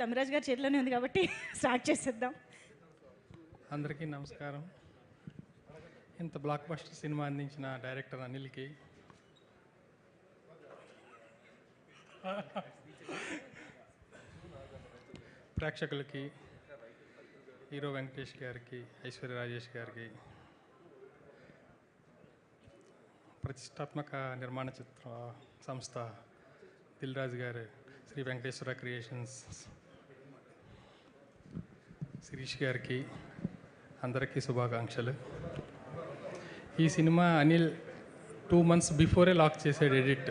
తమిరాజ్ గారి చేతిలోనే ఉంది కాబట్టి స్టార్ట్ చేసేద్దాం. అందరికీ నమస్కారం. ఇంత బ్లాక్ బస్టర్ సినిమా అందించిన డైరెక్టర్ అనిల్కి, ప్రేక్షకులకి, హీరో వెంకటేష్ గారికి, ఐశ్వర్య రాజేష్ గారికి, ప్రతిష్టాత్మక నిర్మాణ చిత్ర సంస్థ దిల్ రాజు గారు, శ్రీ వెంకటేశ్వర క్రియేషన్స్ శిరీష్ గారికి అందరికీ శుభాకాంక్షలు. ఈ cinema Anil 2 months before lock చేసాడు. ఎడిట్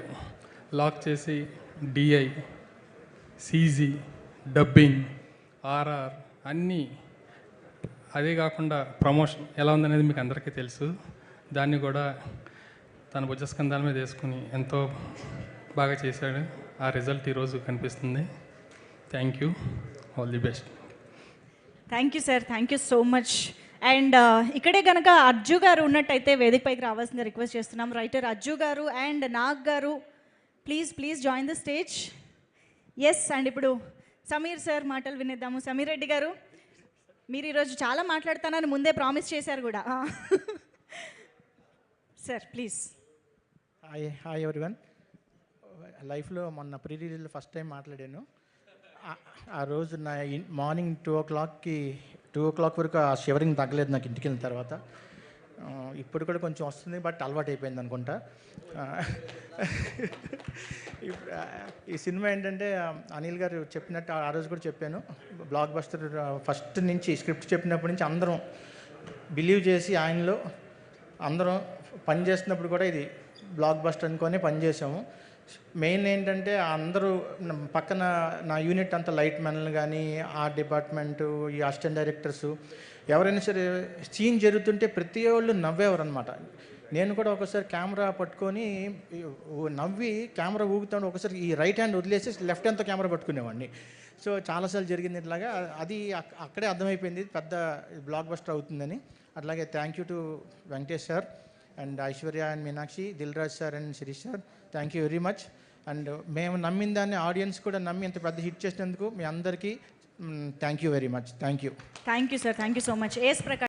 లాక్ చేసి డిఐ, సీజీ, డబ్బింగ్, ఆర్ఆర్ అన్నీ, అదే కాకుండా ప్రమోషన్ ఎలా ఉందనేది మీకు అందరికీ తెలుసు. దాన్ని కూడా తన భుజస్కంధాల మీద వేసుకుని ఎంతో బాగా చేశాడు. ఆ రిజల్ట్ ఈరోజు కనిపిస్తుంది. Thank you, all the best. Thank you sir, thank you so much. And ఇక్కడే కనుక అజ్జు గారు ఉన్నట్టయితే వేదిక పైకి రావాల్సిందిగా రిక్వెస్ట్ చేస్తున్నాం. రైటర్ అజ్జు గారు and Nag garu, please join the stage. Yes, and ఇప్పుడు సమీర్ సార్ మాటలు వినేద్దాము. సమీర్ రెడ్డి గారు, మీరు ఈరోజు చాలా మాట్లాడతానని ముందే ప్రామిస్ చేశారు కూడా. Sir please. Hi everyone. లైఫ్లో మొన్న ప్రీ రిలీజ్లో ఫస్ట్ టైం మాట్లాడాను. ఆ రోజు నా మార్నింగ్ 2 o'clock వరకు ఆ షివరింగ్ తగ్గలేదు నాకు ఇంటికి వెళ్ళిన తర్వాత. ఇప్పుడు కూడా కొంచెం వస్తుంది, బట్ అలవాటు అయిపోయింది అనుకుంటా. ఈ సినిమా ఏంటంటే అనిల్ గారు చెప్పినట్టు ఆ రోజు కూడా చెప్పాను, బ్లాక్ బస్టర్ ఫస్ట్ నుంచి స్క్రిప్ట్ చెప్పినప్పటి నుంచి అందరం బిలీవ్ చేసి ఆయనలో అందరం పని చేస్తున్నప్పుడు కూడా ఇది బ్లాక్ బస్టర్ అనుకొని పనిచేసాము. మెయిన్ ఏంటంటే అందరూ పక్కన నా యూనిట్ అంతా లైట్ మెన్లు కానీ, ఆర్ట్ డిపార్ట్మెంటు, ఈ అసిస్టెంట్ డైరెక్టర్సు ఎవరైనా సరే సీన్ జరుగుతుంటే ప్రతి వాళ్ళు నవ్వేవారు అనమాట. నేను కూడా ఒకసారి కెమెరా పట్టుకొని నవ్వి కెమెరా ఊగుతాను, ఒకసారి ఈ రైట్ హ్యాండ్ వదిలేసి లెఫ్ట్ హ్యాండ్తో కెమెరా పట్టుకునేవాడిని. సో చాలాసార్లు జరిగింది ఇట్లాగా. అది అక్కడే అర్థమైపోయింది పెద్ద బ్లాక్ బస్టర్ అవుతుందని. అట్లాగే thank you to Venkatesh sir and Aishwarya and Meenakshi, Dil Raju sir and Shirish sir, thank you very much. And మేము నమ్మిన దాన్ని ఆడియన్స్ కూడా నమ్మి ఇంత పెద్ద హిట్ చేసినందుకు మీ అందరికీ thank you very much. Thank you. Thank you sir, thank you so much. Yes Prakash.